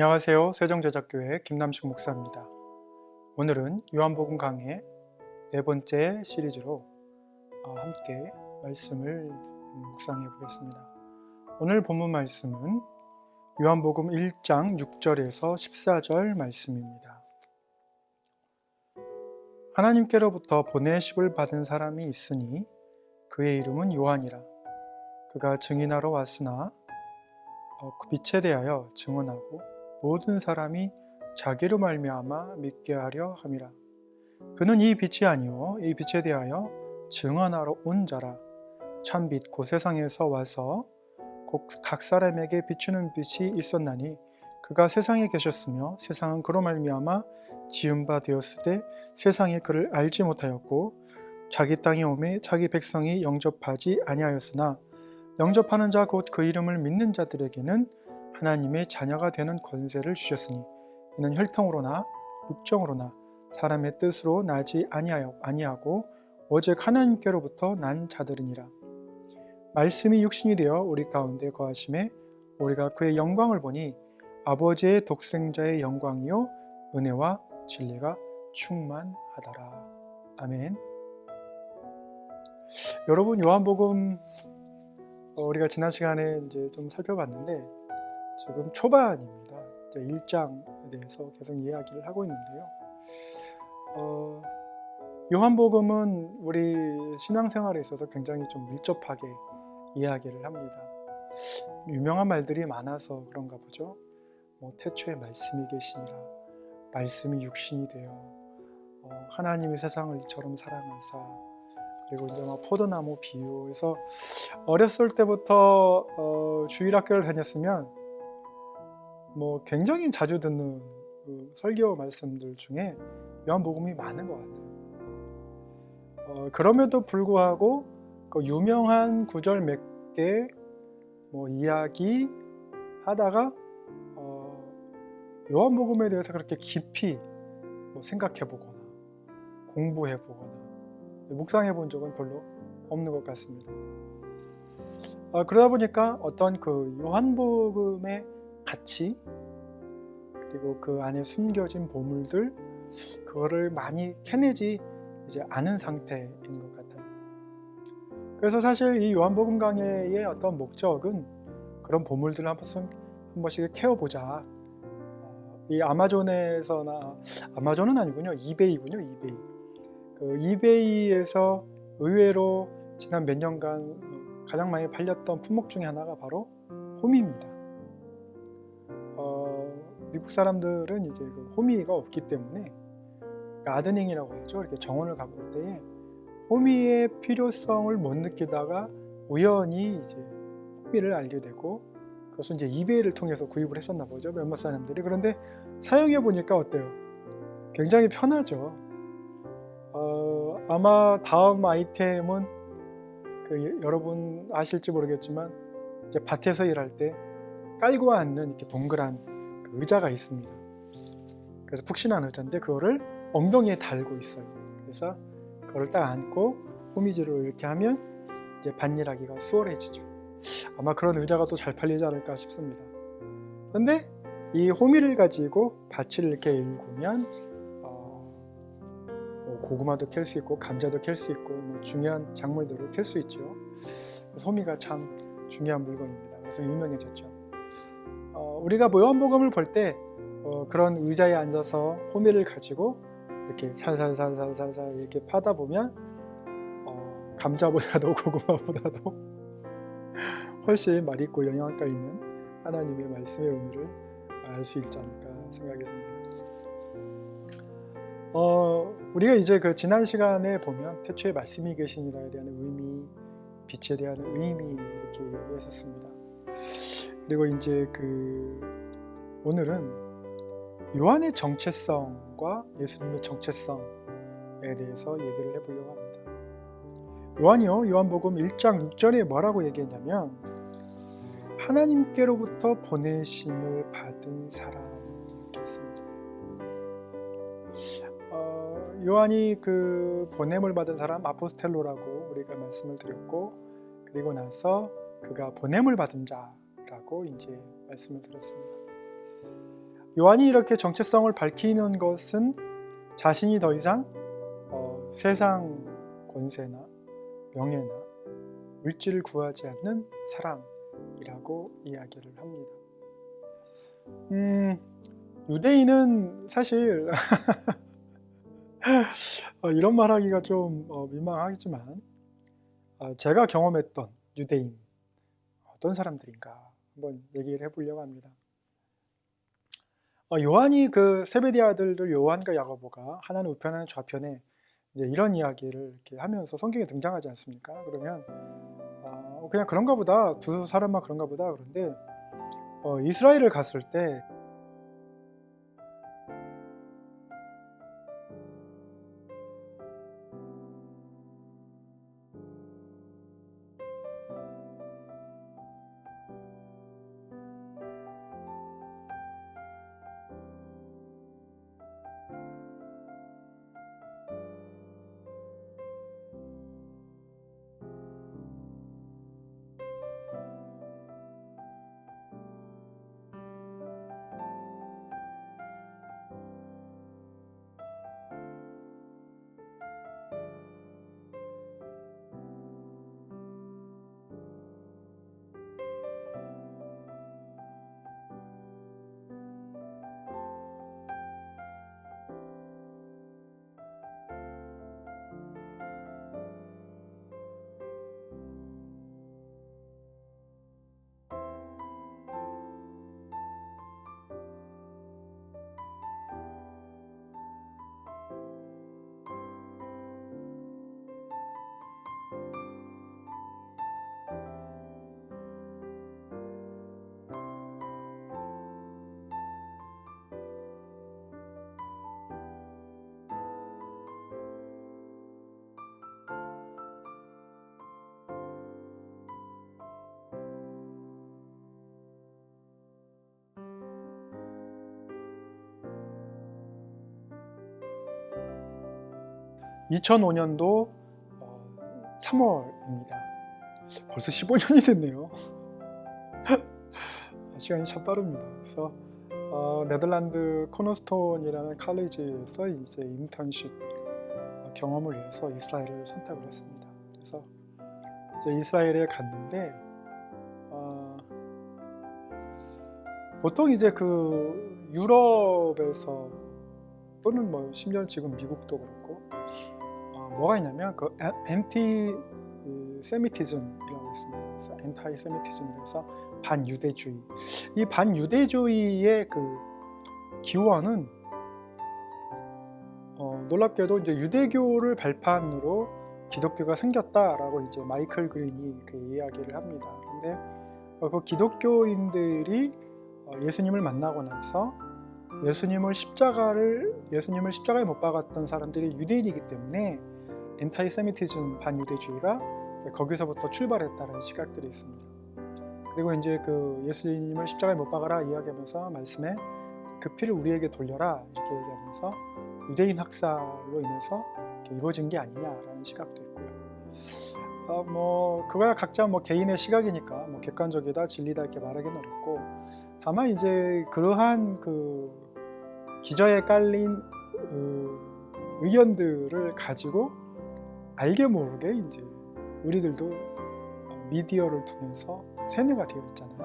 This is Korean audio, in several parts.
안녕하세요. 세종제작교회 김남식 목사입니다. 오늘은 요한복음 강해 네 번째 시리즈로 함께 말씀을 묵상해 보겠습니다. 오늘 본문 말씀은 요한복음 1장 6절에서 14절 말씀입니다. 하나님께로부터 보내심을 받은 사람이 있으니 그의 이름은 요한이라. 그가 증인하러 왔으나 그 빛에 대하여 증언하고 모든 사람이 자기로 말미암아 믿게 하려 함이라. 그는 이 빛이 아니요 이 빛에 대하여 증언하러 온 자라. 참빛 곧 세상에서 와서 곧 각 사람에게 비추는 빛이 있었나니 그가 세상에 계셨으며 세상은 그로 말미암아 지은 바 되었으되 세상이 그를 알지 못하였고 자기 땅에 오매 자기 백성이 영접하지 아니하였으나 영접하는 자 곧 그 이름을 믿는 자들에게는 하나님의 자녀가 되는 권세를 주셨으니 이는 혈통으로나 육정으로나 사람의 뜻으로 나지 아니하고 오직 하나님께로부터 난 자들이니라. 말씀이 육신이 되어 우리 가운데 거하심에 우리가 그의 영광을 보니 아버지의 독생자의 영광이요 은혜와 진리가 충만하더라. 아멘. 여러분, 요한복음 우리가 지난 시간에 이제 좀 살펴봤는데 지금 초반입니다. 이제 1장에 대해서 계속 이야기를 하고 있는데요. 요한복음은 우리 신앙생활에 있어서 굉장히 좀 밀접하게 이야기를 합니다. 유명한 말들이 많아서 그런가 보죠. 태초에 말씀이 계시니라, 말씀이 육신이 되어 하나님이 세상을 이처럼 사랑하사, 그리고 이제 포도나무 비유에서 어렸을 때부터 주일학교를 다녔으면 굉장히 자주 듣는 설교 말씀들 중에 요한복음이 많은 것 같아요. 그럼에도 불구하고 그 유명한 구절 몇 개 이야기 하다가 요한복음에 대해서 그렇게 깊이 생각해 보거나 공부해 보거나 묵상해 본 적은 별로 없는 것 같습니다. 그러다 보니까 어떤 그 요한복음의 가치, 그리고 그 안에 숨겨진 보물들, 그거를 많이 캐내지 이제 않은 상태인 것 같아요. 그래서 사실 이 요한복음 강해의 어떤 목적은 그런 보물들을 한 번씩 캐어보자. 이 아마존은 아니군요. 이베이군요. 이베이에서 의외로 지난 몇 년간 가장 많이 팔렸던 품목 중에 하나가 바로 호미입니다. 미국 사람들은 이제 그 호미가 없기 때문에 가드닝이라고 하죠. 이렇게 정원을 가꿀 때에 호미의 필요성을 못 느끼다가 우연히 이제 호미를 알게 되고, 그것은 이제 이베이를 통해서 구입을 했었나 보죠. 몇몇 사람들이. 그런데 사용해 보니까 어때요? 굉장히 편하죠. 아마 다음 아이템은 여러분 아실지 모르겠지만 이제 밭에서 일할 때 깔고 앉는 이렇게 동그란 그 의자가 있습니다. 그래서 푹신한 의자인데 그거를 엉덩이에 달고 있어요. 그래서 그거를 딱 안고 호미질을 이렇게 하면 이제 밭일하기가 수월해지죠. 아마 그런 의자가 또 잘 팔리지 않을까 싶습니다. 그런데 이 호미를 가지고 밭을 이렇게 일구면 고구마도 캘 수 있고 감자도 캘 수 있고 중요한 작물들을 캘 수 있죠. 그래서 호미가 참 중요한 물건입니다. 그래서 유명해졌죠. 우리가 요한복음을 볼 때 그런 의자에 앉아서 호미를 가지고 이렇게 살살살살살살 이렇게 파다 보면 감자보다도 고구마보다도 훨씬 맛있고 영양가 있는 하나님의 말씀의 의미를 알 수 있지 않을까 생각이 듭니다. 우리가 이제 그 지난 시간에 보면 태초에 말씀이 계시니라에 대한 의미, 빛에 대한 의미 이렇게 얘기했었습니다. 그리고 이제 오늘은 요한의 정체성과 예수님의 정체성에 대해서 얘기를 해보려고 합니다. 요한이요, 요한복음 1장 6절에 뭐라고 얘기했냐면 하나님께로부터 보내심을 받은 사람이 있습니다. 요한이 그 보냄을 받은 사람 아포스텔로라고 우리가 말씀을 드렸고, 그리고 나서 그가 보냄을 받은 자라고 이제 말씀을 드렸습니다. 요한이 이렇게 정체성을 밝히는 것은 자신이 더 이상 세상 권세나 명예나 물질을 구하지 않는 사람이라고 이야기를 합니다. 유대인은 사실 이런 말하기가 좀 민망하지만 제가 경험했던 유대인 어떤 사람들인가 한번 얘기를 해보려고 합니다. 요한이 그 세베대 아들들 요한과 야고보가 하나는 우편하는 좌편에 이제 이런 이야기를 이렇게 하면서 성경에 등장하지 않습니까? 그러면 그냥 그런가 보다, 두 사람만 그런가 보다. 그런데 이스라엘을 갔을 때 2005년도 3월입니다. 벌써 15년이 됐네요. 시간이 참 빠릅니다. 그래서 네덜란드 코너스톤이라는 칼리지에서 이제 인턴십 경험을 위해서 이스라엘을 선택을 했습니다. 그래서 이제 이스라엘에 갔는데 보통 이제 그 유럽에서 또는 뭐 심지어 지금 미국도 그렇고 뭐가 있냐면 그 엔티 세미티즘이라고 있습니다. 그래서 엔타이 세미티즘이라서 반유대주의. 이 반유대주의의 그 기원은 놀랍게도 이제 유대교를 발판으로 기독교가 생겼다라고 이제 마이클 그린이 그 이야기를 합니다. 그런데 그 기독교인들이 예수님을 만나고 나서 예수님을 십자가에 못 박았던 사람들이 유대인이기 때문에 엔타이 세미티즘 반유대주의가 거기서부터 출발했다는 시각들이 있습니다. 그리고 이제 그 예수님을 십자가에 못 박아라 이야기하면서 말씀에 그 피를 우리에게 돌려라 이렇게 얘기하면서 유대인 학살로 인해서 이루어진 게 아니냐라는 시각도 있고요. 뭐 그거야 각자 뭐 개인의 시각이니까 뭐 객관적이다 진리다 이렇게 말하기는 어렵고 다만 이제 그러한 그 기저에 깔린 의견들을 가지고 알게 모르게 이제 우리들도 미디어를 통해서 세뇌가 되어 있잖아요.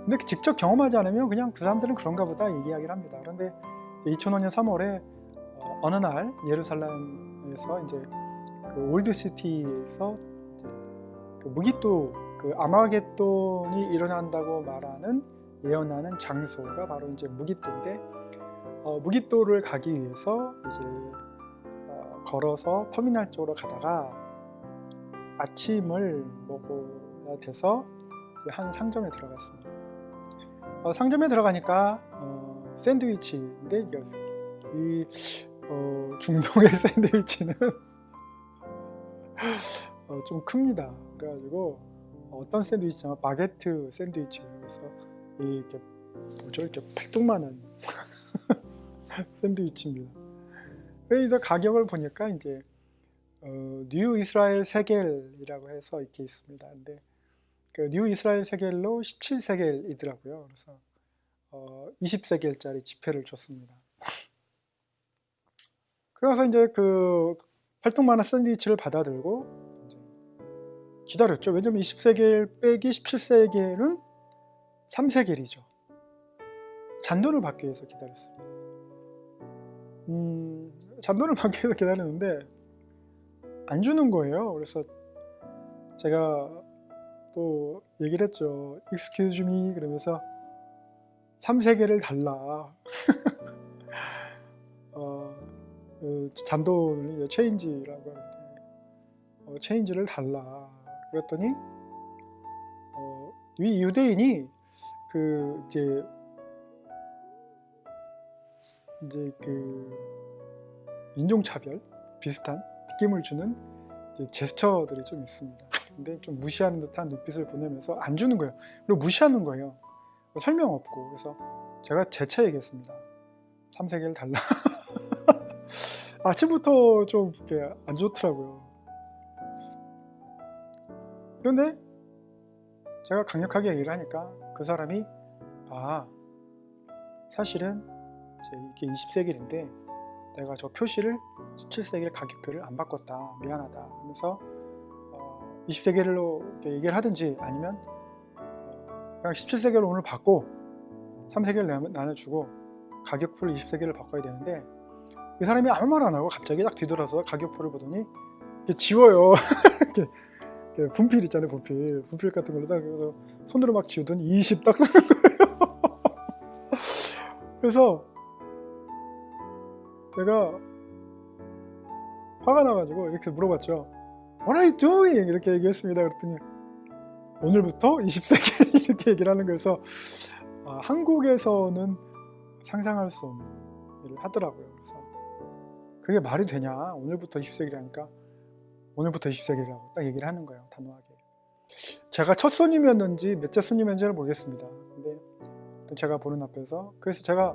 근데 직접 경험하지 않으면 그냥 그 사람들은 그런가 보다 이야기를 합니다. 그런데 2005년 3월에 어느 날 예루살렘에서 이제 그 올드시티에서 그 무기또 그 아마겟돈이 일어난다고 예언하는 장소가 바로 이제 무기또인데 무기또를 가기 위해서 이제 걸어서 터미널 쪽으로 가다가 아침을 먹어야 돼서 한 상점에 들어갔습니다. 상점에 들어가니까 샌드위치인데 이 중동의 샌드위치는 좀 큽니다. 그래가지고 어떤 샌드위치냐면 바게트 샌드위치예요. 그래서 이렇게 뭐죠? 이렇게 팔뚝만한 샌드위치입니다. 그래서 가격을 보니까 이제 뉴 이스라엘 세겔이라고 해서 이렇게 있습니다. 근데 그 뉴 이스라엘 세겔로 17세겔이더라고요. 그래서 20세겔짜리 지폐를 줬습니다. 그래서 이제 그 팔뚝만한 샌드위치를 받아들고 이제 기다렸죠. 왜냐면 20세겔 빼기 17세겔은 3세겔이죠. 잔돈을 받기 위해서 기다렸습니다. 잔돈을 받기 위해서 기다렸는데 안 주는 거예요. 그래서 제가 또 얘기를 했죠. Excuse me 그러면서 3세겔을 달라. 잔돈을 체인지라고 하는데 체인지를 달라. 그랬더니 이 유대인이 그 이제 그 인종차별 비슷한 느낌을 주는 제스처들이 좀 있습니다. 근데 좀 무시하는 듯한 눈빛을 보내면서 안 주는 거예요. 그리고 무시하는 거예요. 설명 없고. 그래서 제가 재차 얘기했습니다. 3세겔 달라. 아침부터 좀 안 좋더라고요. 그런데 제가 강력하게 얘기를 하니까 그 사람이 사실은 이게 20세겔인데 내가 저 표시를 17세겔 가격표를 안 바꿨다. 미안하다. 하면서 20세겔로 얘기를 하든지 아니면 그냥 17세겔로 오늘 받고 3세겔 나눠주고 가격표를 20세겔을 바꿔야 되는데 이 사람이 아무 말 안 하고 갑자기 딱 뒤돌아서 가격표를 보더니 지워요. 이렇게 분필 있잖아요. 분필 같은 걸로 딱 그래서 손으로 막 지우더니 20 딱 쓰는 거예요. 그래서 내가 화가 나가지고 이렇게 물어봤죠. What are you doing? 이렇게 얘기했습니다. 그랬더니 오늘부터 20세겔 이렇게 얘기를 하는 거여서 한국에서는 상상할 수 없는 일을 하더라고요. 그래서 그게 말이 되냐? 오늘부터 20세겔이라니까 오늘부터 20세겔이라고 딱 얘기를 하는 거예요. 단호하게. 제가 첫 손님이었는지 몇째 손님이었는지는 모르겠습니다. 근데 제가 보는 앞에서 그래서 제가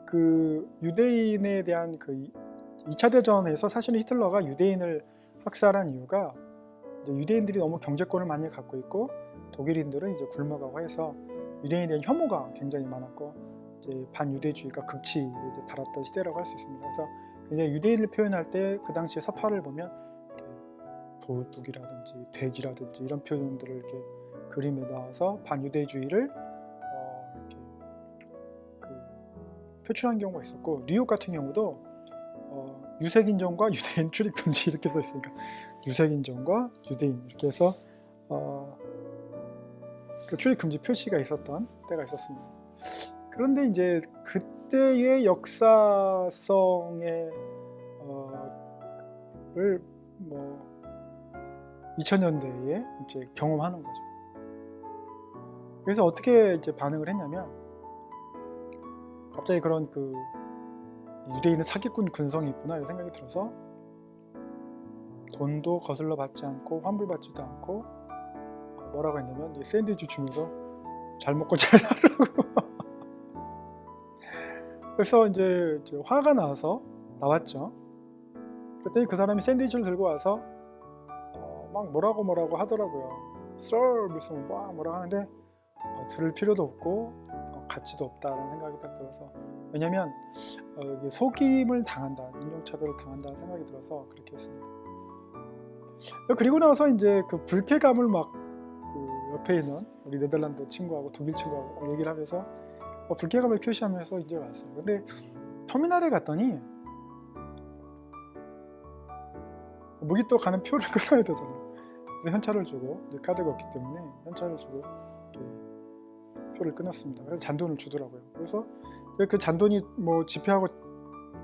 그 유대인에 대한 그 2차 대전에서 사실은 히틀러가 유대인을 학살한 이유가 이제 유대인들이 너무 경제권을 많이 갖고 있고 독일인들은 이제 굶어가고 해서 유대인에 대한 혐오가 굉장히 많았고 이제 반유대주의가 극치에 이제 달았던 시대라고 할 수 있습니다. 그래서 굉장히 유대인을 표현할 때 그 당시에 서파를 보면 도둑이라든지 돼지라든지 이런 표현들을 이렇게 그림에 넣어서 반유대주의를 이렇게 표출한 경우가 있었고 뉴욕 같은 경우도 유색인종과 유대인 출입 금지 이렇게 써 있으니까 유색인종과 유대인 이렇게 해서 그 출입 금지 표시가 있었던 때가 있었습니다. 그런데 이제 그때의 역사성의 를 2000년대에 이제 경험하는 거죠. 그래서 어떻게 이제 반응을 했냐면 갑자기 그런 그 유대인은 사기꾼 근성이 있구나 이런 생각이 들어서 돈도 거슬러 받지 않고 환불받지도 않고 뭐라고 했냐면 샌드위치 주면서 잘 먹고 잘 살라고. 그래서 이제 화가 나서 나왔죠. 그랬더니 그 사람이 샌드위치를 들고 와서 막 뭐라고 하더라고요. Sir 무슨 뭐라고 하는데 들을 필요도 없고 가치도 없다라는 생각이 딱 들어서 왜냐면 속임을 당한다, 인종차별을 당한다는 생각이 들어서 그렇게 했습니다. 그리고 나서 이제 그 불쾌감을 막 그 옆에 있는 우리 네덜란드 친구하고 독일 친구하고 얘기를 하면서 불쾌감을 표시하면서 이제 왔어요. 근데 터미널에 갔더니 무기또 가는 표를 끊어야 되잖아요. 그래서 현찰을 주고 이제 카드가 없기 때문에 현찰을 주고 표를 끊었습니다. 그래서 잔돈을 주더라고요. 그래서 그 잔돈이 지폐하고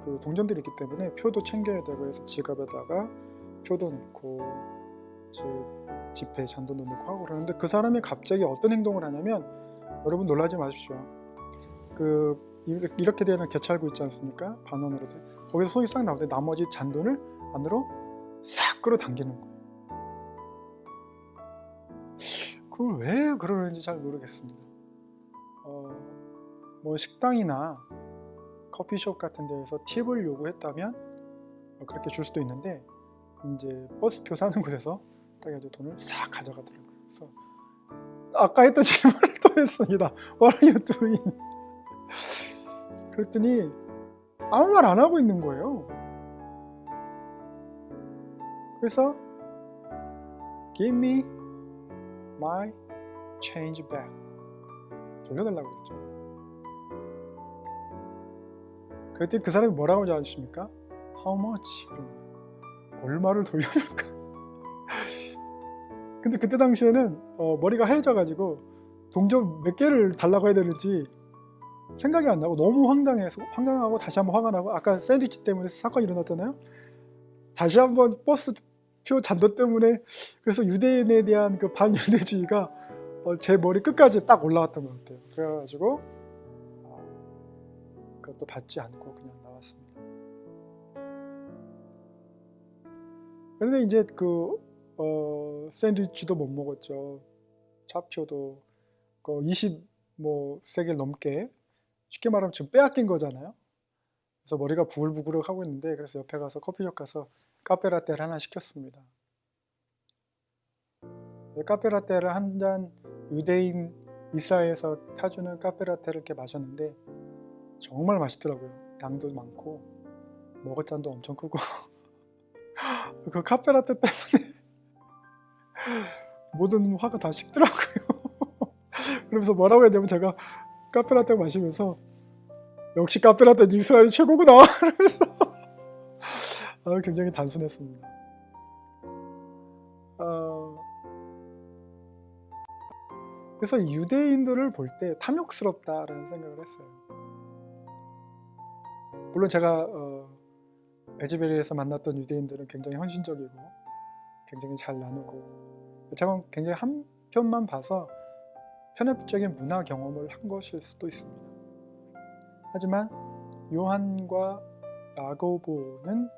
그 동전들이 있기 때문에 표도 챙겨야 되고 해서 지갑에다가 표도 넣고 지폐 잔돈도 넣고 하고 그러는데 그 사람이 갑자기 어떤 행동을 하냐면 여러분 놀라지 마십시오. 이렇게 되는 개찰구 있지 않습니까? 반원으로 돼. 거기서 손이 싹 나오는데 나머지 잔돈을 안으로 싹 끌어당기는 거예요. 그걸 왜 그러는지 잘 모르겠습니다. 식당이나 커피숍 같은 데에서 팁을 요구했다면 그렇게 줄 수도 있는데 이제 버스표 사는 곳에서 딱 해도 돈을 싹 가져가더라고요. 그래서 아까 했던 질문을 또 했습니다. What are you doing? 그랬더니 아무 말 안 하고 있는 거예요. 그래서 Give me my change back. 돌려달라고 했죠. 그랬더니 그 사람이 뭐라고 하십니까? How much? 얼마를 돌려줄까? 근데 그때 당시에는 머리가 하얘져가지고 동전 몇 개를 달라고 해야 되는지 생각이 안 나고 너무 황당하고 다시 한번 화가 나고, 아까 샌드위치 때문에 사건이 일어났잖아요. 다시 한번 버스표 잔도 때문에, 그래서 유대인에 대한 그 반유대주의가 제 머리 끝까지 딱 올라왔던 것 같아요. 그래가지고 그것도 받지 않고 그냥 나왔습니다. 그런데 이제 샌드위치도 못 먹었죠. 차표도 20세겔 넘게, 쉽게 말하면 지금 빼앗긴 거잖아요. 그래서 머리가 부글부글 하고 있는데, 그래서 옆에 가서 커피숍 가서 카페라떼를 하나 시켰습니다. 카페라떼를 한 잔, 유대인 이스라엘에서 타주는 카페라떼를 이렇게 마셨는데 정말 맛있더라고요. 양도 많고 먹을 잔도 엄청 크고 그 카페라떼 때문에 모든 화가 다 식더라고요. 그러면서 뭐라고 해야 되면, 제가 카페라떼 마시면서 역시 카페라떼 이스라엘이 최고구나 그러면서 굉장히 단순했습니다. 그래서 유대인들을 볼 때 탐욕스럽다라는 생각을 했어요. 물론 제가 에즈베리에서 만났던 유대인들은 굉장히 헌신적이고 굉장히 잘 나누고, 제가 굉장히 한편만 봐서 편협적인 문화 경험을 한 것일 수도 있습니다. 하지만 요한과 야고보는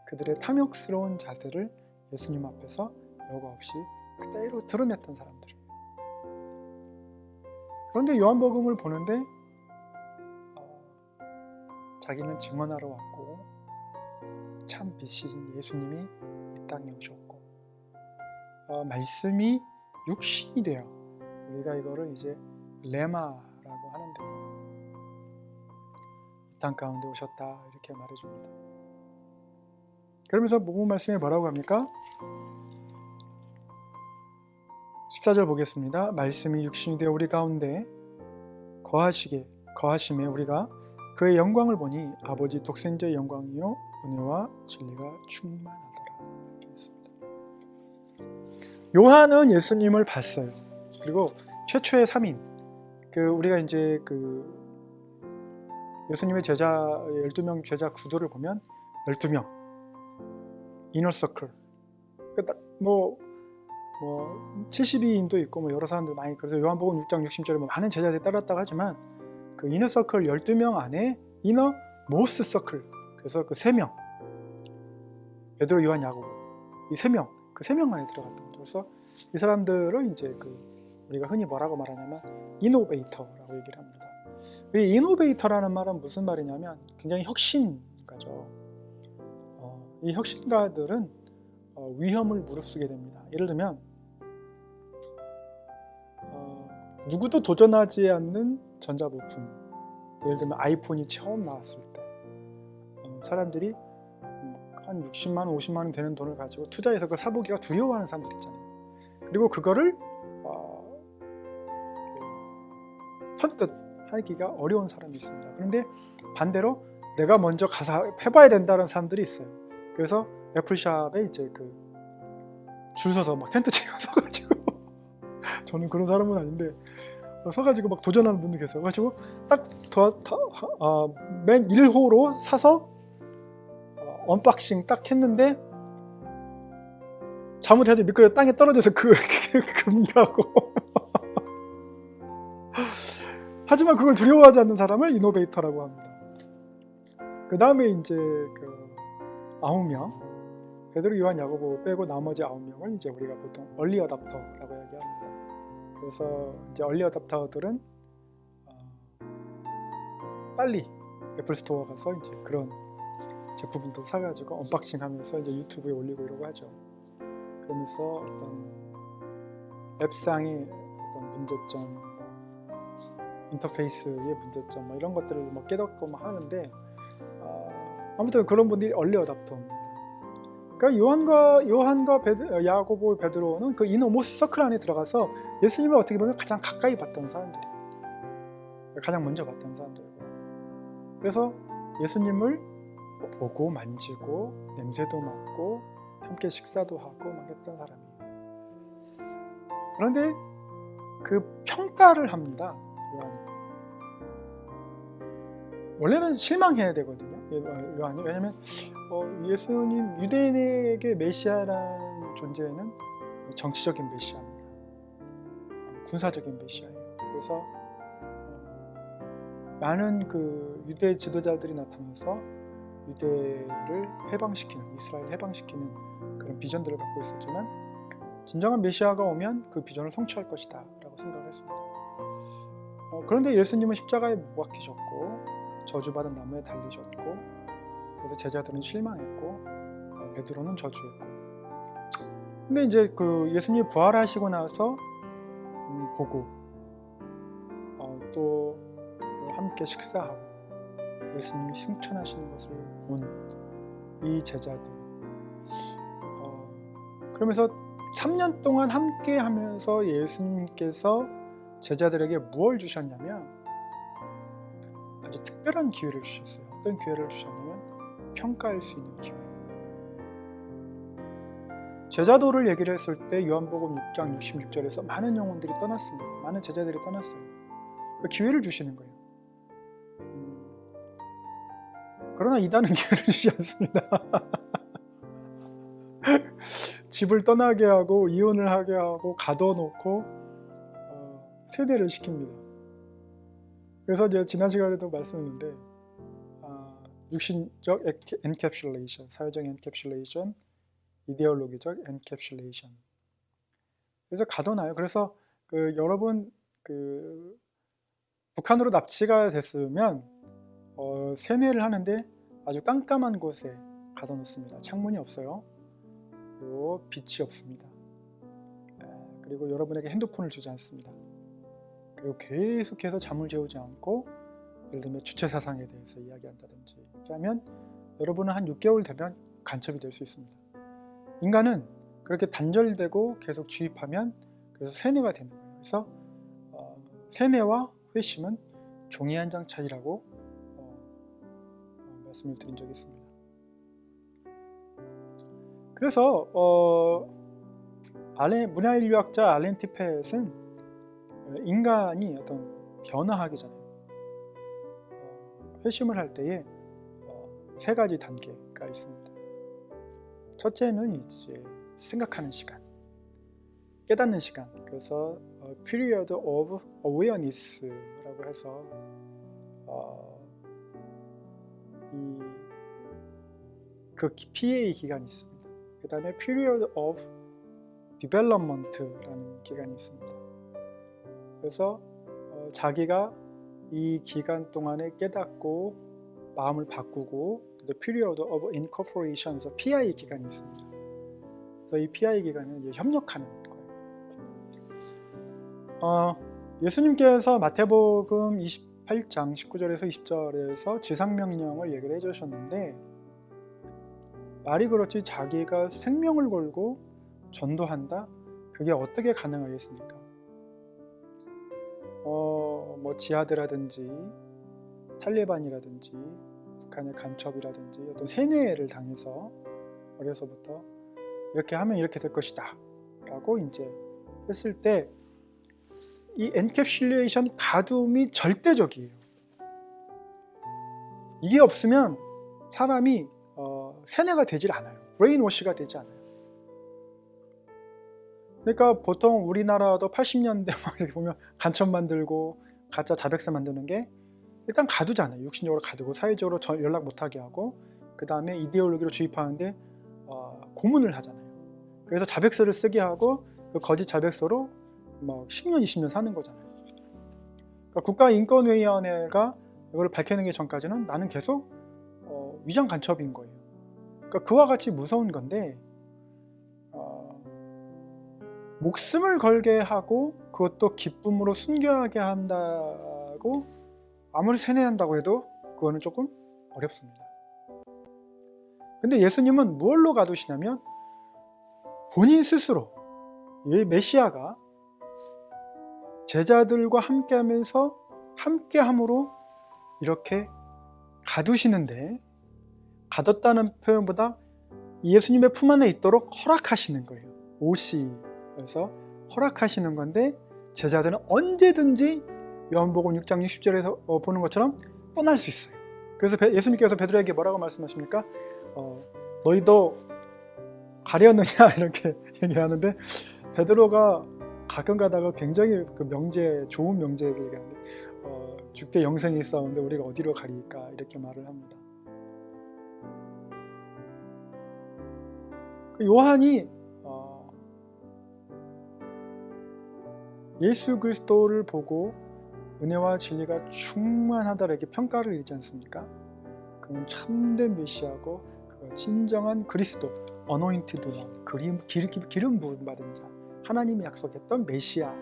그들의 탐욕스러운 자세를 예수님 앞에서 여과 없이 그대로 드러냈던 사람들이에요. 그런데 요한복음을 보는데 자기는 증언하러 왔고 참 빛이신 예수님이 이 땅에 오셨고 말씀이 육신이 되어, 우리가 이거를 이제 레마라고 하는데, 이 땅 가운데 오셨다 이렇게 말해줍니다. 그러면서 복음 말씀에 뭐라고 합니까? 14절 보겠습니다. 말씀이 육신이 되어 우리 가운데 거하심에 우리가 그의 영광을 보니 아버지 독생자의 영광이요 은혜와 진리가 충만하더라. 이렇게 했습니다. 요한은 예수님을 봤어요. 그리고 최초의 3인, 우리가 이제 예수님의 제자 12명 제자 구도를 보면 12명 이너서클, 72인도 있고 여러 사람들 많이, 그래서 요한복음 6장 60절에 많은 제자들이 따랐다고 하지만 그 이너서클 12명 안에 이너 모스트 서클, 그래서 그 3명, 베드로, 요한, 야고보, 이 3명, 그 3명 안에 들어갔던 거죠. 그래서 이 사람들을 이제 우리가 흔히 뭐라고 말하냐면 이노베이터라고 얘기를 합니다. 이 이노베이터라는 말은 무슨 말이냐면 굉장히 혁신가죠. 이 혁신가들은 위험을 무릅쓰게 됩니다. 예를 들면 누구도 도전하지 않는 전자부품, 예를 들면 아이폰이 처음 나왔을 때 사람들이 한 60만 원, 50만 원 되는 돈을 가지고 투자해서 그걸 사보기가 두려워하는 사람들 있잖아요. 그리고 그거를 선뜻 하기가 어려운 사람이 있습니다. 그런데 반대로 내가 먼저 가서 해봐야 된다는 사람들이 있어요. 그래서 애플샵에 이제 줄 서서 막 텐트 치고 서가지고 저는 그런 사람은 아닌데 서가지고 막 도전하는 분들 계세요. 가지고 딱 맨 1호로 사서 언박싱 딱 했는데 잘못해도 미끄러 땅에 떨어져서 금가고 하지만 그걸 두려워하지 않는 사람을 이노베이터라고 합니다. 그 다음에 이제 9명, 베드로, 요한, 야고보 빼고 나머지 9명을 이제 우리가 보통 얼리 어답터라고 얘기합니다. 그래서 이제 얼리 어답터들은 빨리 애플 스토어 가서 이제 그런 제품도 사가지고 언박싱하면서 이제 유튜브에 올리고 이러고 하죠. 그러면서 어떤 앱상의 어떤 문제점, 인터페이스의 문제점 이런 것들을 깨닫고 하는데 아무튼 그런 분들이 얼리 어답터입니다. 그러니까 요한과 야고보, 베드로는 그 이너모스트 서클 안에 들어가서 예수님을 어떻게 보면 가장 가까이 봤던 사람들이에요. 가장 먼저 봤던 사람들이고, 그래서 예수님을 보고 만지고 냄새도 맡고 함께 식사도 하고 막 했던 사람이에요. 그런데 그 평가를 합니다, 요한이. 원래는 실망해야 되거든요, 요한이. 왜냐면 예수님, 유대인에게 메시아라는 존재는 정치적인 메시아입니다. 군사적인 메시아예요. 그래서 많은 그 유대 지도자들이 나타나서 유대를 해방시키는, 이스라엘을 해방시키는 그런 비전들을 갖고 있었지만, 진정한 메시아가 오면 그 비전을 성취할 것이다 라고 생각을 했습니다. 그런데 예수님은 십자가에 못 박히셨고 저주받은 나무에 달리셨고, 그래서 제자들은 실망했고 베드로는 저주했고. 근데 이제 그 예수님이 부활하시고 나서 보고 또 함께 식사하고 예수님이 승천하시는 것을 본 이 제자들, 그러면서 3년 동안 함께 하면서 예수님께서 제자들에게 무엇을 주셨냐면 아주 특별한 기회를 주셨어요. 어떤 기회를 주셨냐면 평가할 수 있는 기회. 제자도를 얘기를 했을 때 요한복음 6장 66절에서 많은 영혼들이 떠났습니다. 많은 제자들이 떠났어요. 그 기회를 주시는 거예요. 그러나 이단은 기회를 주지 않습니다. 집을 떠나게 하고 이혼을 하게 하고 가둬놓고 세뇌를 시킵니다. 그래서 제가 지난 시간에도 말씀했는데 육신적 엔캡슐레이션, 사회적 엔캡슐레이션, 이데올로기적 엔캡슐레이션. 그래서 가둬놔요. 그래서 여러분 북한으로 납치가 됐으면 세뇌를 하는데 아주 깜깜한 곳에 가둬놓습니다. 창문이 없어요. 그리고 빛이 없습니다. 그리고 여러분에게 핸드폰을 주지 않습니다. 그리고 계속해서 잠을 재우지 않고, 예를 들면 주체사상에 대해서 이야기한다든지 이렇게 하면 여러분은 한 6개월 되면 간첩이 될 수 있습니다. 인간은 그렇게 단절되고 계속 주입하면 그래서 세뇌가 되는 거예요. 그래서 세뇌와 회심은 종이 한 장 차이라고 말씀을 드린 적이 있습니다. 그래서 문화인류학자 알렌 티펫은 인간이 어떤 변화하기 전에 회심을 할 때에 세 가지 단계가 있습니다. 첫째는 이제 생각하는 시간, 깨닫는 시간. 그래서 period of awareness라고 해서 그 PA 기간이 있습니다. 그 다음에 period of development라는 기간이 있습니다. 그래서 자기가 이 기간 동안에 깨닫고 마음을 바꾸고, period of incorporation에서 PI 기간이 있습니다. 그래서 이 PI 기간은 이제 협력하는 거예요. 예수님께서 마태복음 28장 19절에서 20절에서 지상명령을 얘기를 해주셨는데, 말이 그렇지 자기가 생명을 걸고 전도한다? 그게 어떻게 가능하겠습니까? 뭐 지하드라든지 탈레반이라든지 북한의 간첩이라든지 어떤 세뇌를 당해서 어려서부터 이렇게 하면 이렇게 될 것이다 라고 이제 했을 때 이 엔캡슐레이션 가둠이 절대적이에요. 이게 없으면 사람이 세뇌가 되질 않아요. 브레인워시가 되지 않아요. 그러니까 보통 우리나라도 80년대 막 이렇게 보면 간첩 만들고 가짜 자백서 만드는 게 일단 가두잖아요. 육신적으로 가두고 사회적으로 연락 못하게 하고, 그 다음에 이데올로기로 주입하는데 고문을 하잖아요. 그래서 자백서를 쓰게 하고 그 거짓 자백서로 막 10년, 20년 사는 거잖아요. 그러니까 국가인권위원회가 이걸 밝혀내기 전까지는 나는 계속 위장 간첩인 거예요. 그러니까 그와 같이 무서운 건데 목숨을 걸게 하고 그것도 기쁨으로 순교하게 한다고 아무리 세뇌한다고 해도 그거는 조금 어렵습니다. 근데 예수님은 뭘로 가두시냐면 본인 스스로 이 메시아가 제자들과 함께하면서 함께함으로 이렇게 가두시는데, 가뒀다는 표현보다 예수님의 품 안에 있도록 허락하시는 거예요. 오시에서 허락하시는 건데, 제자들은 언제든지 요한복음 6장 60절에서 보는 것처럼 떠날 수 있어요. 그래서 예수님께서 베드로에게 뭐라고 말씀하십니까? 너희도 가려느냐 이렇게 얘기하는데, 베드로가 가끔 가다가 굉장히 좋은 명제를 얘기하는데, 주께 영생이 있사온데 우리가 어디로 가리까 이렇게 말을 합니다. 요한이 예수 그리스도를 보고 은혜와 진리가 충만하다 이렇게 평가를 읽지 않습니까? 그는 참된 메시아고 그가 진정한 그리스도, 어노인티드 원, 기름 부음 받은 자, 하나님이 약속했던 메시아임을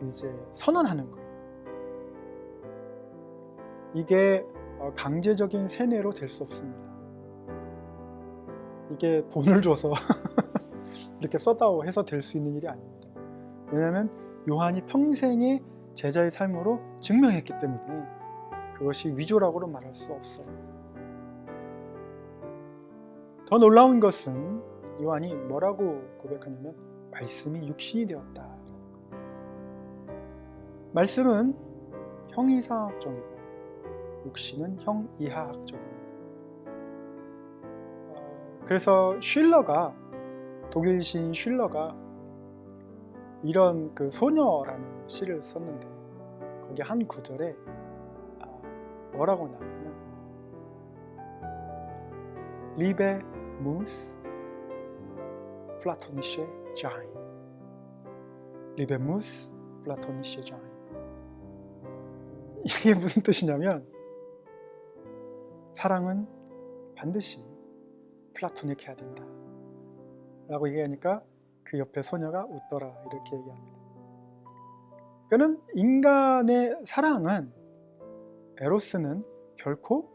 이제 선언하는 거예요. 이게 강제적인 세뇌로 될 수 없습니다. 이게 돈을 줘서 이렇게 써다오 해서 될 수 있는 일이 아닙니다. 왜냐하면 요한이 평생의 제자의 삶으로 증명했기 때문에 그것이 위조라고는 말할 수 없어요. 더 놀라운 것은 요한이 뭐라고 고백하냐면 말씀이 육신이 되었다. 말씀은 형이상학적이고 육신은 형이하학적입니다. 그래서 독일 시인 슐러가 이런 소녀라는 시를 썼는데, 거기 한 구절에 뭐라고 나오냐면 리베 무스 플라토니셰 자인, 리베 무스 플라토니셰 자인. 이게 무슨 뜻이냐면 사랑은 반드시 플라토닉해야 된다 라고 얘기하니까 그 옆에 소녀가 웃더라 이렇게 얘기합니다. 그는 인간의 사랑은, 에로스는 결코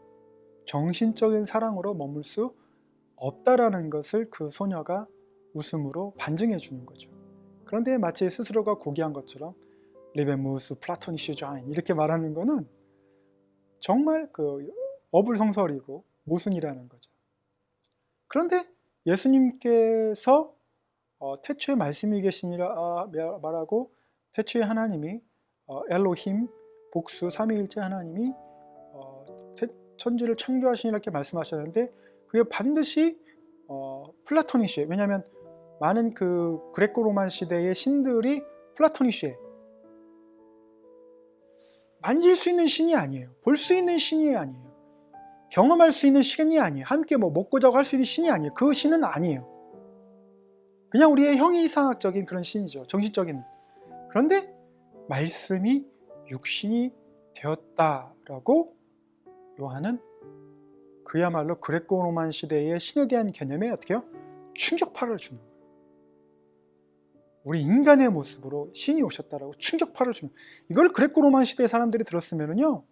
정신적인 사랑으로 머물 수 없다라는 것을 그 소녀가 웃음으로 반증해 주는 거죠. 그런데 마치 스스로가 고귀한 것처럼 리베무스 플라토니슈 자인 이렇게 말하는 것은 정말 어불성설이고 모순이라는 거죠. 그런데 예수님께서 태초에 말씀이 계시니라 말하고, 태초에 하나님이 엘로힘 복수 삼위일체 하나님이 천지를 창조하시니 이렇게 말씀하셨는데, 그게 반드시 플라토니시에, 왜냐하면 많은 그레코 로만 시대의 신들이 플라토니시에, 만질 수 있는 신이 아니에요. 볼 수 있는 신이 아니에요. 경험할 수 있는 신이 아니에요. 함께 먹고 자고 할 수 있는 신이 아니에요. 그 신은 아니에요. 그냥 우리의 형이상학적인 그런 신이죠. 정신적인. 그런데 말씀이 육신이 되었다라고 요한은 그야말로 그레코 로만 시대의 신에 대한 개념에 어떻게 해요? 충격파를 주는 거예요. 우리 인간의 모습으로 신이 오셨다라고 충격파를 주는 거예요. 이걸 그레코 로만 시대의 사람들이 들었으면은요,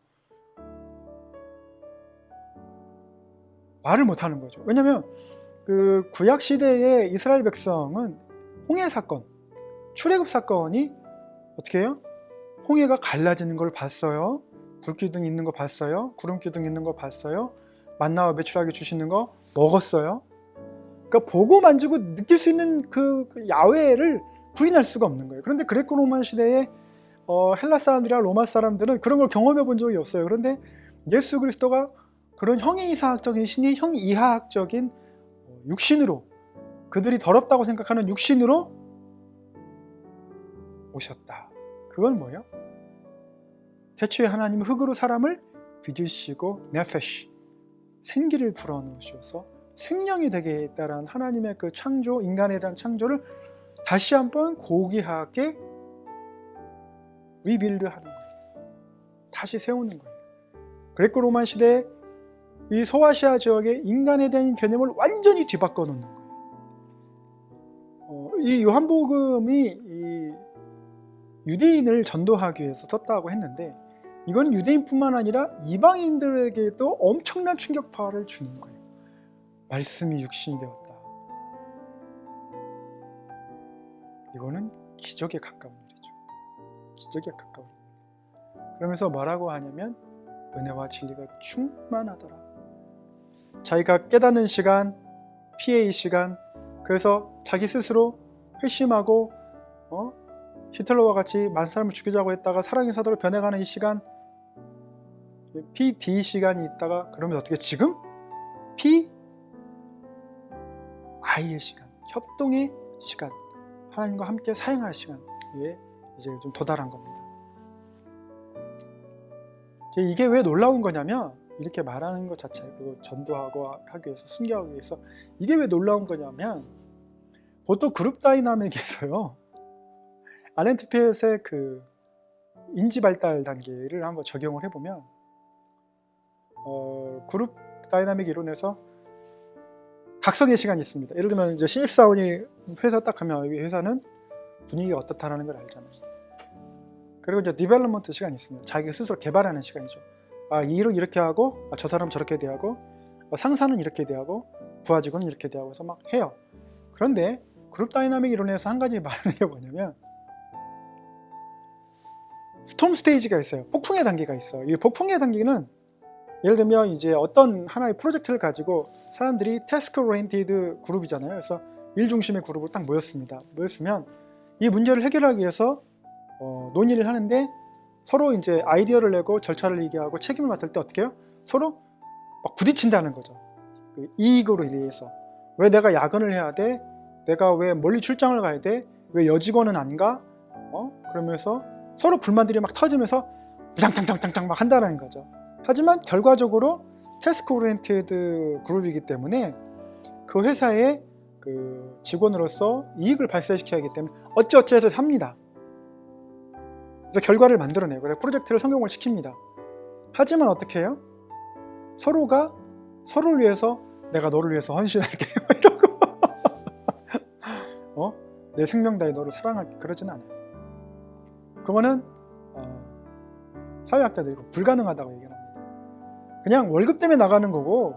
말을 못하는 거죠. 왜냐하면 구약 시대의 이스라엘 백성은 홍해 사건, 출애굽 사건이 어떻게 해요? 홍해가 갈라지는 걸 봤어요. 불기둥 있는 거 봤어요. 구름기둥 있는 거 봤어요. 만나와 메추라기 주시는 거 먹었어요. 그러니까 보고 만지고 느낄 수 있는 그 야훼를 부인할 수가 없는 거예요. 그런데 그레코 로만 시대의 헬라 사람들이나 로마 사람들은 그런 걸 경험해 본 적이 없어요. 그런데 예수 그리스도가 그런 형이상학적인 신이 형이하학적인 육신으로, 그들이 더럽다고 생각하는 육신으로 오셨다. 그건 뭐예요? 태초에 하나님은 흙으로 사람을 빚으시고 네페시, 생기를 불어넣으셔서 생명이 되게 했다라는 하나님의 그 창조, 인간에 대한 창조를 다시 한번 고귀하게 리빌드하는 거예요. 다시 세우는 거예요. 그레코 로만 시대에 이 소아시아 지역의 인간에 대한 개념을 완전히 뒤바꿔 놓는 거예요. 이 요한복음이 이 유대인을 전도하기 위해서 썼다고 했는데 이건 유대인뿐만 아니라 이방인들에게도 엄청난 충격파를 주는 거예요. 말씀이 육신이 되었다. 이거는 기적에 가까운 일이죠. 기적에 가까운 일. 그러면서 뭐라고 하냐면 은혜와 진리가 충만하더라. 자기가 깨닫는 시간, 피해의 시간, 그래서 자기 스스로 회심하고 히틀러와 같이 만 사람을 죽이자고 했다가 사랑의 사도로 변해가는 이 시간, PD 시간이 있다가 그러면 어떻게 지금 PI의 시간, 협동의 시간, 하나님과 함께 사용할 시간에 이제 좀 도달한 겁니다. 이게 왜 놀라운 거냐면 이렇게 말하는 것 자체, 그리고 전도하고 하기 위해서, 순교하기 위해서 이게 왜 놀라운 거냐면 보통 그룹 다이나믹에서요, 아렌트 피엣의 그 인지 발달 단계를 한번 적용을 해보면 그룹 다이나믹 이론에서 각성의 시간이 있습니다. 예를 들면 이제 신입사원이 회사 딱 가면 이 회사는 분위기가 어떻다라는 걸 알잖아요. 그리고 이제 디벨롭먼트 시간이 있습니다. 자기가 스스로 개발하는 시간이죠. 이 일은 이렇게 하고, 저 사람은 저렇게 대하고, 상사는 이렇게 대하고, 부하 직원은 이렇게 대하고 해서 막 해요. 그런데 그룹 다이나믹 이론에서 한 가지 말하는 게 뭐냐면 스톰 스테이지가 있어요. 폭풍의 단계가 있어요. 이 폭풍의 단계는 예를 들면 이제 어떤 하나의 프로젝트를 가지고 사람들이 태스크 오리엔티드 그룹이잖아요. 그래서 일 중심의 그룹으로 딱 모였습니다. 모였으면 이 문제를 해결하기 위해서 논의를 하는데 서로 이제 아이디어를 내고 절차를 얘기하고 책임을 맡을 때 어떻게 해요? 서로 막 부딪힌다는 거죠. 그 이익으로 인해서. 왜 내가 야근을 해야 돼? 내가 왜 멀리 출장을 가야 돼? 왜 여직원은 안 가? 그러면서 서로 불만들이 막 터지면서 우당탕탕탕탕 막 한다는 거죠. 하지만 결과적으로 태스크 오리엔티드 그룹이기 때문에 그 회사의 그 직원으로서 이익을 발생시켜야 하기 때문에 어찌어찌해서 합니다. 그래서 결과를 만들어내고 프로젝트를 성공을 시킵니다. 하지만 어떻게 해요? 서로가 서로를 위해서 내가 너를 위해서 헌신할게 이러고 내 생명 다해 너를 사랑할게 그러지는 않아요. 그거는 사회학자들이 불가능하다고 얘기합니다. 그냥 월급 때문에 나가는 거고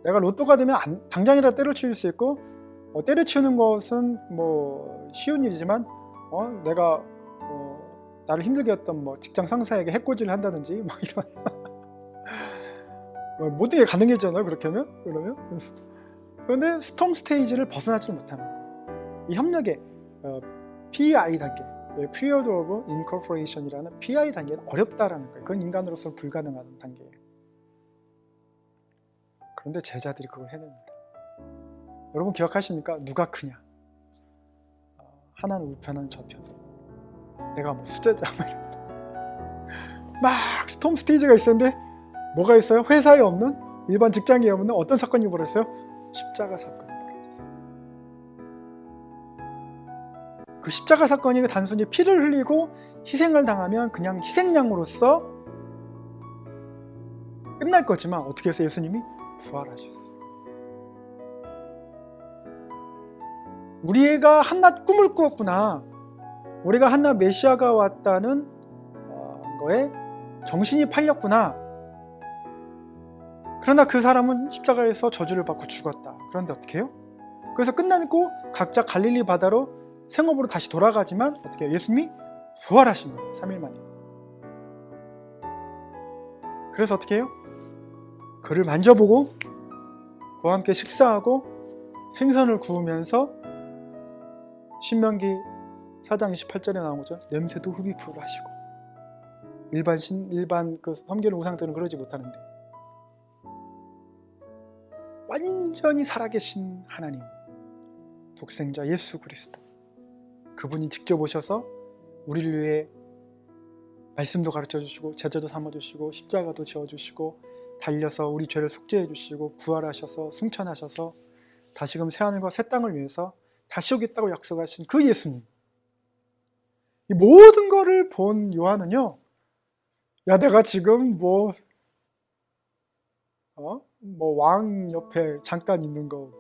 내가 로또가 되면 당장이라도 때려치울 수 있고 때려치우는 것은 뭐 쉬운 일이지만 내가 나를 힘들게 했던 뭐 직장 상사에게 해코지를 한다든지 뭐 이런 모든 게 가능해지잖아요. 그렇게 하면 그런데 스톰 스테이지를 벗어나지 못하는 거예요. 이 협력의 PI 단계, Period of Incorporation이라는 PI 단계는 어렵다라는 거예요. 그건 인간으로서 불가능한 단계예요. 그런데 제자들이 그걸 해냅니다. 여러분 기억하십니까? 누가 크냐? 하나는 우편은 저편. 내가 뭐 수제자 막 스톰 스테이지가 있었는데 뭐가 있어요? 회사에 없는, 일반 직장에 없는 어떤 사건이 벌어졌어요? 십자가 사건이 벌어졌어요. 그 십자가 사건이 단순히 피를 흘리고 희생을 당하면 그냥 희생양으로서 끝날 거지만 어떻게 해서 예수님이 부활하셨어요. 우리가 한낱 꿈을 꾸었구나. 우리가 한낱 메시아가 왔다는 거에 정신이 팔렸구나. 그러나 그 사람은 십자가에서 저주를 받고 죽었다. 그런데 어떻게 해요? 그래서 끝나고 각자 갈릴리 바다로 생업으로 다시 돌아가지만 어떻게 해요? 예수님이 부활하신 거예요. 3일 만에. 그래서 어떻게 해요? 그를 만져보고 그와 함께 식사하고 생선을 구우면서 신명기 4장 28절에 나온 거죠. 냄새도 흡입을 하시고 일반 그 섬기는 우상들은 그러지 못하는데 완전히 살아계신 하나님, 독생자 예수 그리스도, 그분이 직접 오셔서 우리를 위해 말씀도 가르쳐 주시고 제자도 삼아 주시고 십자가도 지어 주시고 달려서 우리 죄를 속죄해 주시고 부활하셔서 승천하셔서 다시금 새하늘과 새 땅을 위해서 다시 오겠다고 약속하신 그 예수님, 이 모든 거를 본 요한은요, 야 내가 지금 왕 옆에 잠깐 있는 거,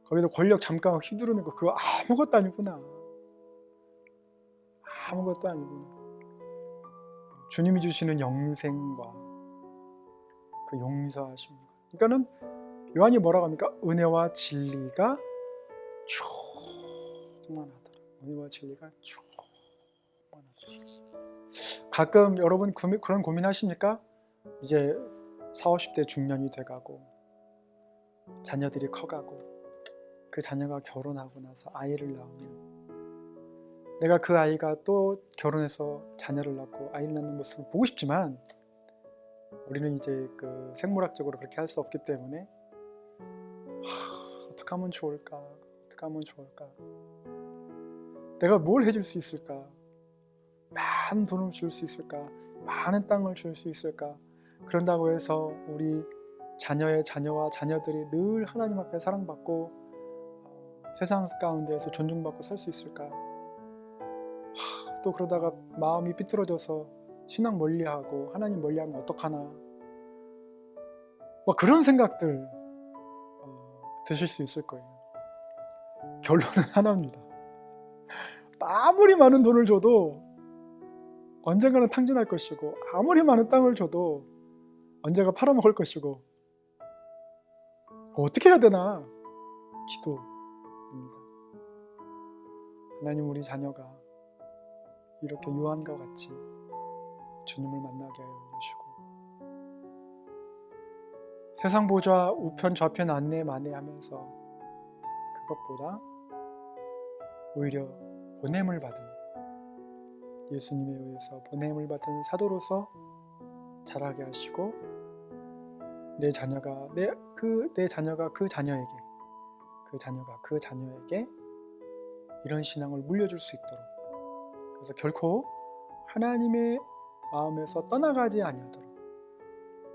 거기서 권력 잠깐 휘두르는 거, 그거 아무것도 아니구나. 아무것도 아니구나. 주님이 주시는 영생과 그 용서하십니다. 그러니까는 요한이 뭐라고 합니까? 은혜와 진리가 충만하더라. 은혜와 진리가 충만하더라. 가끔 여러분 그런 고민하십니까? 이제 40, 50대 중년이 돼가고 자녀들이 커가고 그 자녀가 결혼하고 나서 아이를 낳으면 내가 그 아이가 또 결혼해서 자녀를 낳고 아이를 낳는 모습을 보고 싶지만 우리는 이제 그 생물학적으로 그렇게 할 수 없기 때문에 어떻게 하면 좋을까? 어떻게 하면 좋을까? 내가 뭘 해줄 수 있을까? 많은 돈을 줄 수 있을까? 많은 땅을 줄 수 있을까? 그런다고 해서 우리 자녀의 자녀와 자녀들이 늘 하나님 앞에 사랑받고 세상 가운데에서 존중받고 살 수 있을까? 또 그러다가 마음이 삐뚤어져서 신앙 멀리하고 하나님 멀리하면 어떡하나? 뭐 그런 생각들 드실 수 있을 거예요. 결론은 하나입니다. 아무리 많은 돈을 줘도 언젠가는 탕진할 것이고 아무리 많은 땅을 줘도 언젠가 팔아먹을 것이고 어떻게 해야 되나? 기도입니다. 하나님 우리 자녀가 이렇게 요한과 같이 주님을 만나게 하여 주시고 세상 보좌 우편 좌편 안내 만회하면서 그것보다 오히려 보냄을 받은 예수님에 의해서 보냄을 받은 사도로서 자라게 하시고 내 자녀가 그 자녀에게 이런 신앙을 물려줄 수 있도록 그래서 결코 하나님의 마음에서 떠나가지 아니하도록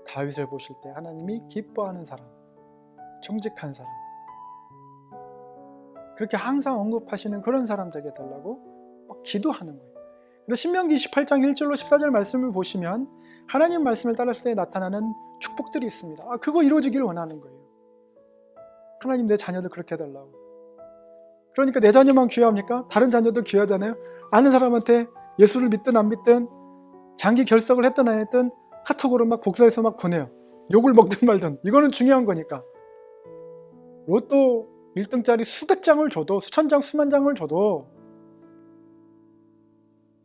다윗을 보실 때 하나님이 기뻐하는 사람, 정직한 사람 그렇게 항상 언급하시는 그런 사람 되게 해달라고 막 기도하는 거예요. 그래서 신명기 28장 1절로 14절 말씀을 보시면 하나님 말씀을 따랐을 때 나타나는 축복들이 있습니다. 그거 이루어지기를 원하는 거예요. 하나님 내 자녀들 그렇게 해달라고. 그러니까 내 자녀만 귀합니까? 다른 자녀도 귀하잖아요. 아는 사람한테 예수를 믿든 안 믿든 장기 결석을 했든 안 했든 카톡으로 막 복사해서 막 보내요. 욕을 먹든 말든 이거는 중요한 거니까. 로또 1등짜리 수백 장을 줘도 수천 장 수만 장을 줘도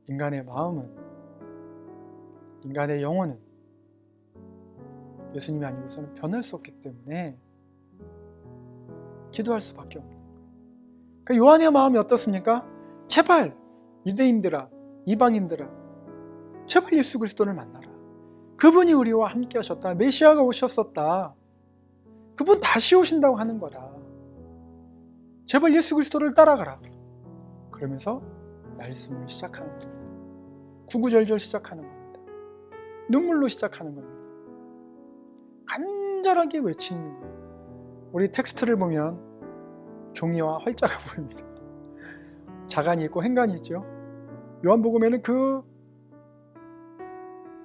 인간의 마음은 인간의 영혼은 예수님이 아니고서는 변할 수 없기 때문에 기도할 수밖에 없는 거예요. 그러니까 요한의 마음이 어떻습니까? 제발 유대인들아 이방인들아 제발 예수 그리스도를 만나라. 그분이 우리와 함께 하셨다. 메시아가 오셨었다. 그분 다시 오신다고 하는 거다. 제발 예수 그리스도를 따라가라. 그러면서 말씀을 시작하는 겁니다. 구구절절 시작하는 겁니다. 눈물로 시작하는 겁니다. 간절하게 외치는 거예요. 우리 텍스트를 보면 종이와 활자가 보입니다. 자간이 있고 행간이 있죠. 요한복음에는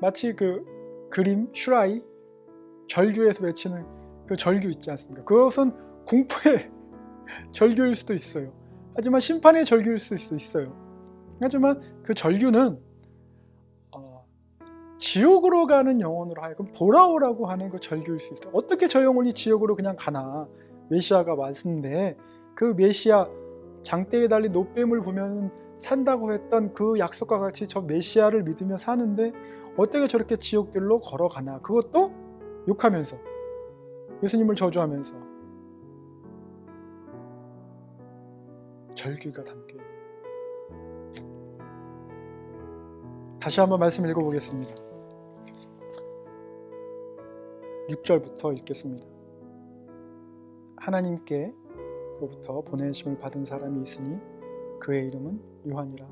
마치 그림 슈라이 절규에서 외치는 그 절규 있지 않습니까? 그것은 공포의 절규일 수도 있어요. 하지만 심판의 절규일 수도 있어요. 하지만 그 절규는 지옥으로 가는 영혼으로 하여금 돌아오라고 하는 그 절규일 수 있어요. 어떻게 저 영혼이 지옥으로 그냥 가나? 메시아가 왔는데 그 메시아 장대에 달린 노뱀을 보면 산다고 했던 그 약속과 같이 저 메시아를 믿으며 사는데 어떻게 저렇게 지옥들로 걸어가나? 그것도 욕하면서 예수님을 저주하면서 절규가 담겨 있는. 다시 한번 말씀 읽어보겠습니다. 6절부터 읽겠습니다. 하나님께로부터 보내심을 받은 사람이 있으니 그의 이름은 요한이라.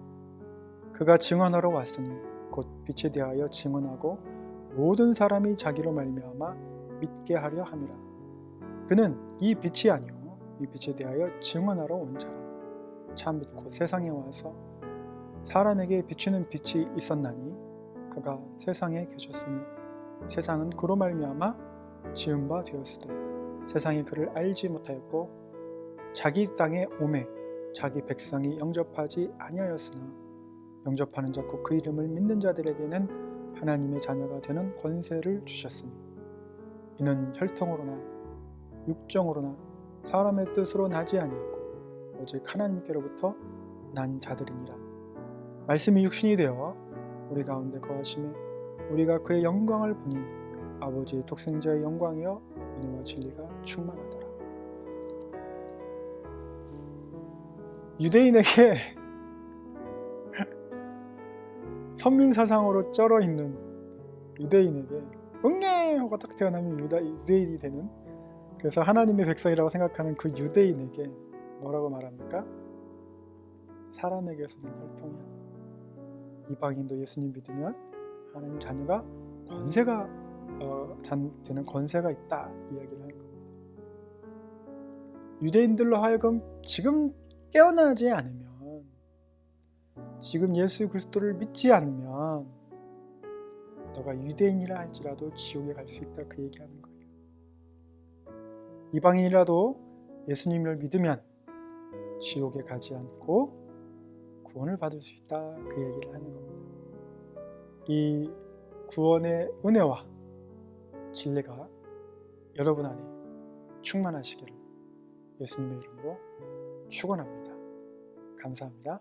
그가 증언하러 왔으니 곧 빛에 대하여 증언하고 모든 사람이 자기로 말미암아 믿게 하려 함이라. 그는 이 빛이 아니요 이 빛에 대하여 증언하러 온 자라. 참 빛 곧 세상에 와서 사람에게 비추는 빛이 있었나니 그가 세상에 계셨으니 세상은 그로 말미암아 지은 바 되었으되 세상이 그를 알지 못하였고 자기 땅에 오매 자기 백성이 영접하지 아니하였으나 영접하는 자 곧 그 이름을 믿는 자들에게는 하나님의 자녀가 되는 권세를 주셨으니 이는 혈통으로나 육정으로나 사람의 뜻으로 나지 아니하고 오직 하나님께로부터 난 자들이니라. 말씀이 육신이 되어 우리 가운데 거하심에 우리가 그의 영광을 보니 아버지의 독생자의 영광이여 은혜와 진리가 충만하더라. 유대인에게 선민 사상으로 쩔어 있는 유대인에게 응애 하고 딱 태어나면 유대인이 되는, 그래서 하나님의 백성이라고 생각하는 그 유대인에게 뭐라고 말합니까? 사람에게서는 혈통이야. 이방인도 예수님 믿으면 하나님 자녀가 권세가 되는 권세가 있다 이야기를 하는 겁니다. 유대인들로 하여금 지금 깨어나지 않으면, 지금 예수 그리스도를 믿지 않으면 너가 유대인이라 할지라도 지옥에 갈 수 있다, 그 얘기하는 거예요. 이방인이라도 예수님을 믿으면 지옥에 가지 않고 구원을 받을 수 있다, 그 얘기를 하는 겁니다. 이 구원의 은혜와 진리가 여러분 안에 충만하시기를 예수님의 이름으로 축원합니다. 감사합니다.